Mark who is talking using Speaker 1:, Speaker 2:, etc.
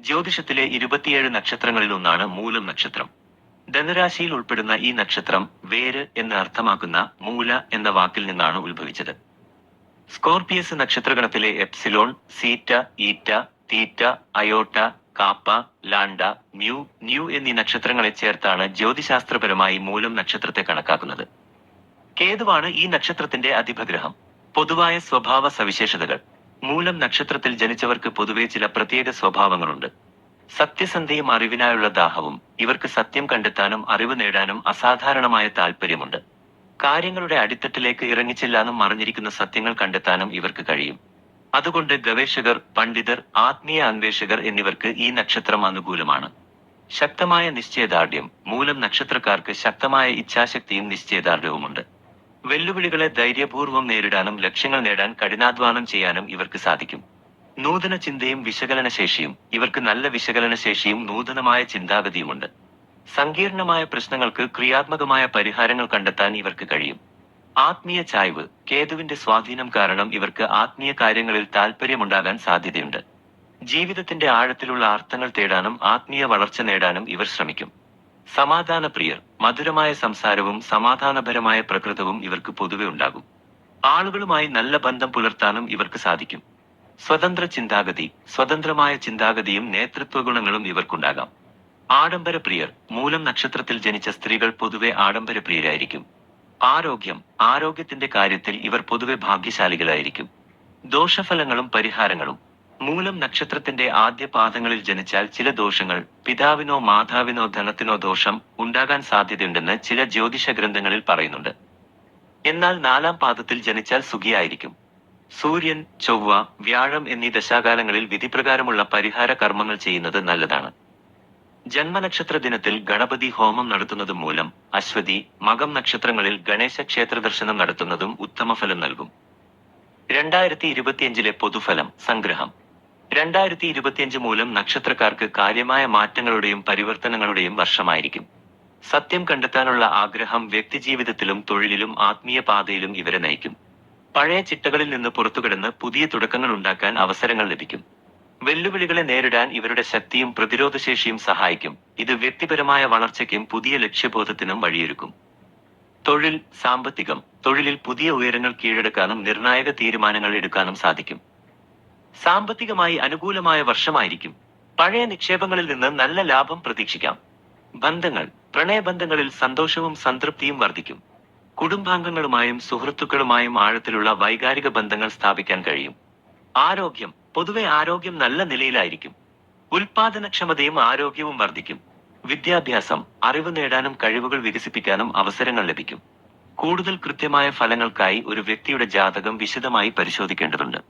Speaker 1: ജ്യോതിഷത്തിലെ 27 നക്ഷത്രങ്ങളിൽ ഒന്നാണ് മൂലം നക്ഷത്രം. ധനുരാശിയിൽ ഉൾപ്പെടുന്ന ഈ നക്ഷത്രം വേര് എന്ന് അർത്ഥമാക്കുന്ന മൂല എന്ന വാക്കിൽ നിന്നാണ് ഉത്ഭവിച്ചത്. സ്കോർപിയസ് നക്ഷത്രഗണത്തിലെ എപ്സിലോൺ, സീറ്റ, ഈറ്റ, തീറ്റ, അയോട്ട, കാപ്പ, ലാണ്ട, മ്യൂ, ന്യൂ എന്നീ നക്ഷത്രങ്ങളെ ചേർത്താണ് ജ്യോതിശാസ്ത്രപരമായി മൂലം നക്ഷത്രത്തെ കണക്കാക്കുന്നത്. കേതുവാണ് ഈ നക്ഷത്രത്തിന്റെ അധിപഗ്രഹം. പൊതുവായ സ്വഭാവ സവിശേഷതകൾ. മൂലം നക്ഷത്രത്തിൽ ജനിച്ചവർക്ക് പൊതുവെ ചില പ്രത്യേക സ്വഭാവങ്ങളുണ്ട്. സത്യസന്ധയും അറിവിനായുള്ള ദാഹവും. ഇവർക്ക് സത്യം കണ്ടെത്താനും അറിവ് നേടാനും അസാധാരണമായ താല്പര്യമുണ്ട്. കാര്യങ്ങളുടെ അടിത്തട്ടിലേക്ക് ഇറങ്ങിച്ചെല്ലാനും മറഞ്ഞിരിക്കുന്ന സത്യങ്ങൾ കണ്ടെത്താനും ഇവർക്ക് കഴിയും. അതുകൊണ്ട് ഗവേഷകർ, പണ്ഡിതർ, ആത്മീയ അന്വേഷകർ എന്നിവർക്ക് ഈ നക്ഷത്രം അനുകൂലമാണ്. ശക്തമായ നിശ്ചയദാർഢ്യം. മൂലം നക്ഷത്രക്കാർക്ക് ശക്തമായ ഇച്ഛാശക്തിയും നിശ്ചയദാർഢ്യവുമുണ്ട്. വെല്ലുവിളികളെ ധൈര്യപൂർവ്വം നേരിടാനും ലക്ഷ്യങ്ങൾ നേടാൻ കഠിനാധ്വാനം ചെയ്യാനും ഇവർക്ക് സാധിക്കും. നൂതന ചിന്തയും വിശകലനശേഷിയും. ഇവർക്ക് നല്ല വിശകലനശേഷിയും നൂതനമായ ചിന്താഗതിയുമുണ്ട്. സങ്കീർണമായ പ്രശ്നങ്ങൾക്ക് ക്രിയാത്മകമായ പരിഹാരങ്ങൾ കണ്ടെത്താൻ ഇവർക്ക് കഴിയും. ആത്മീയ ചായ്വ്. കേതുവിന്റെ സ്വാധീനം കാരണം ഇവർക്ക് ആത്മീയ കാര്യങ്ങളിൽ താല്പര്യമുണ്ടാകാൻ സാധ്യതയുണ്ട്. ജീവിതത്തിന്റെ ആഴത്തിലുള്ള അർത്ഥങ്ങൾ തേടാനും ആത്മീയ വളർച്ച നേടാനും ഇവർ ശ്രമിക്കും. സമാധാനപ്രിയർ. മധുരമായ സംസാരവും സമാധാനപരമായ പ്രകൃതവും ഇവർക്ക് പൊതുവെ ഉണ്ടാകും. ആളുകളുമായി നല്ല ബന്ധം പുലർത്താനും ഇവർക്ക് സാധിക്കും. സ്വതന്ത്ര ചിന്താഗതി. സ്വതന്ത്രമായ ചിന്താഗതിയും നേതൃത്വ ഗുണങ്ങളും ഇവർക്കുണ്ടാകാം. ആഡംബരപ്രിയർ. മൂലം നക്ഷത്രത്തിൽ ജനിച്ച സ്ത്രീകൾ പൊതുവെ ആഡംബരപ്രിയരായിരിക്കും. ആരോഗ്യം. ആരോഗ്യത്തിന്റെ കാര്യത്തിൽ ഇവർ പൊതുവെ ഭാഗ്യശാലികളായിരിക്കും. ദോഷഫലങ്ങളും പരിഹാരങ്ങളും. മൂലം നക്ഷത്രത്തിന്റെ ആദ്യ പാദങ്ങളിൽ ജനിച്ചാൽ ചില ദോഷങ്ങൾ, പിതാവിനോ മാതാവിനോ ധനത്തിനോ ദോഷം ഉണ്ടാകാൻ സാധ്യതയുണ്ടെന്ന് ചില ജ്യോതിഷ ഗ്രന്ഥങ്ങളിൽ പറയുന്നുണ്ട്. എന്നാൽ 4-ാം പാദത്തിൽ ജനിച്ചാൽ സുഖിയായിരിക്കും. സൂര്യൻ, ചൊവ്വ, വ്യാഴം എന്നീ ദശാകാലങ്ങളിൽ വിധിപ്രകാരമുള്ള പരിഹാര കർമ്മങ്ങൾ ചെയ്യുന്നത് നല്ലതാണ്. ജന്മനക്ഷത്ര ദിനത്തിൽ ഗണപതി ഹോമം നടത്തുന്നതും മൂലം, അശ്വതി, മകം നക്ഷത്രങ്ങളിൽ ഗണേശ ക്ഷേത്ര ദർശനം നടത്തുന്നതും ഉത്തമഫലം നൽകും. 2025 പൊതുഫലം സംഗ്രഹം. 2025 മൂലം നക്ഷത്രക്കാർക്ക് കാര്യമായ മാറ്റങ്ങളുടെയും പരിവർത്തനങ്ങളുടെയും വർഷമായിരിക്കും. സത്യം കണ്ടെത്താനുള്ള ആഗ്രഹം വ്യക്തിജീവിതത്തിലും തൊഴിലിലും ആത്മീയ പാതയിലും ഇവരെ നയിക്കും. പഴയ ചിട്ടകളിൽ നിന്ന് പുറത്തുകടന്ന് പുതിയ തുടക്കങ്ങൾ ഉണ്ടാക്കാൻ അവസരങ്ങൾ ലഭിക്കും. വെല്ലുവിളികളെ നേരിടാൻ ഇവരുടെ ശക്തിയും പ്രതിരോധശേഷിയും സഹായിക്കും. ഇത് വ്യക്തിപരമായ വളർച്ചയ്ക്കും പുതിയ ലക്ഷ്യബോധത്തിനും വഴിയൊരുക്കും. തൊഴിൽ, സാമ്പത്തികം. തൊഴിലിൽ പുതിയ ഉയരങ്ങൾ കീഴടക്കാനും നിർണായക തീരുമാനങ്ങൾ എടുക്കാനും സാധിക്കും. സാമ്പത്തികമായി അനുകൂലമായ വർഷമായിരിക്കും. പഴയ നിക്ഷേപങ്ങളിൽ നിന്ന് നല്ല ലാഭം പ്രതീക്ഷിക്കാം. ബന്ധങ്ങൾ. പ്രണയബന്ധങ്ങളിൽ സന്തോഷവും സംതൃപ്തിയും വർദ്ധിക്കും. കുടുംബാംഗങ്ങളുമായും സുഹൃത്തുക്കളുമായും ആഴത്തിലുള്ള വൈകാരിക ബന്ധങ്ങൾ സ്ഥാപിക്കാൻ കഴിയും. ആരോഗ്യം. പൊതുവെ ആരോഗ്യം നല്ല നിലയിലായിരിക്കും. ഉൽപാദനക്ഷമതയും ആരോഗ്യവും വർദ്ധിക്കും. വിദ്യാഭ്യാസം. അറിവ് നേടാനും കഴിവുകൾ വികസിപ്പിക്കാനും അവസരങ്ങൾ ലഭിക്കും. കൂടുതൽ കൃത്യമായ ഫലങ്ങൾക്കായി ഒരു വ്യക്തിയുടെ ജാതകം വിശദമായി പരിശോധിക്കേണ്ടതുണ്ട്.